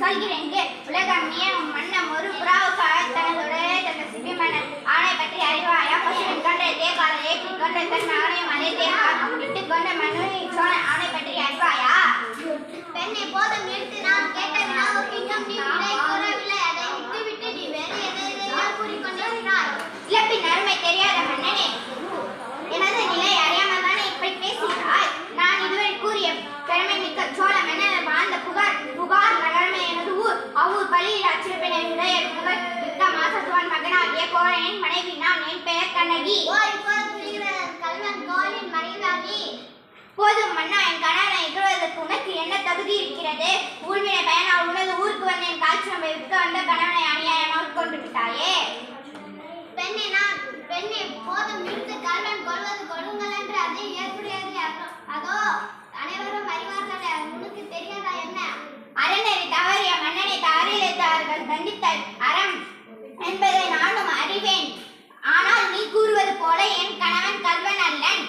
சொல்கிறேன். உலகம் ஏன் மன்னம் ஒரு புறாவுக்காக தனதுடைய தந்த சிபி மன்னன் ஆணை பற்றி அறிவாயா? பசுவின் கண்ட தேக்கால ஏற்றிக் கொண்ட தன் ஆணையம் அதே தேக்கால் இட்டுக் கொண்ட மன்னனை சோழ ஆணை பற்றி அறிவாயா? பெண்ணை போதும் நிறுத்தி நான் கேட்ட வினாவுக்கு இன்னும் நீ விடை கூறவில்லை. அதை விட்டுவிட்டு நீ வேறு எதையோ கூறிக்கொண்டிருக்கிறாய். இழப்பின் அருமை தெரியாத மன்னனே, எனது நிலை அறியாமல் தானே இப்படி பேசுகிறாய்? நான் இதுவரை கூறிய பெருமை மிக்க சோழ மன்னர் வாழ்ந்த புகார் நகரமே எனது ஊர். அவ்வூர் பள்ளியில் அச்சிறப்பினை உடைய புகழ் மிக்க மாசத்துவன் மகனாகிய கோவலனின் மனைவி நான். என் பெயர் கண்ணகி. இப்போது புரிகிறது கல்வன் கோவலன் மனைவி. போதும் மன்னா, என் கணவனை எதிர்வதற்கு உனக்கு என்ன தகுதி இருக்கிறது? ஊழ்வினை பயனால் உனது ஊருக்கு வந்து என் காய்ச்சலை விற்க வந்த கணவனை அநியாயமாக கொண்டு விட்டாயே. பெண்ணை போதும் நிறுத்து. கல்வன் கொள்வது கொடுங்கள் என்று அது ஏற்புடையது. அதோ அனைவரும் அறிவார்கள். உனக்கு தெரியாதா என்ன? அறநெறி தவறிய மன்னனை தவறிழைத்தவர்கள் தண்டித்த அறம் என்பதை நானும் அறிவேன். ஆனால் நீ கூறுவது போல என் கணவன் கல்வன் அல்லன்.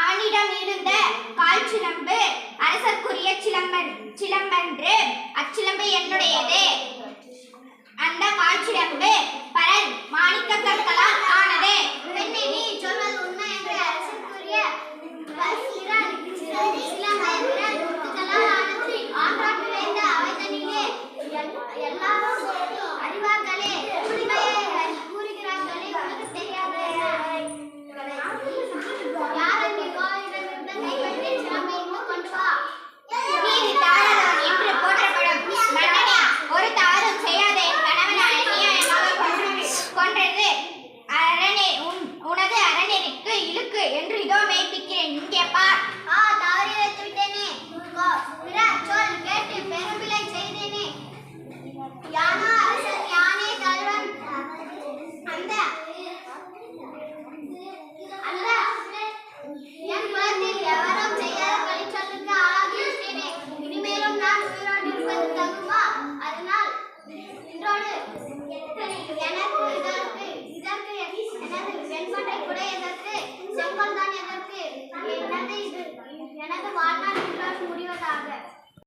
அவனிடம் இருந்த கால் சிலம்பு அரசர்க்குரிய சிலம்பன்று. அச்சிலம்பு என்னுடையது. அந்த கால் சிலம்பு பரல் மாணிக்க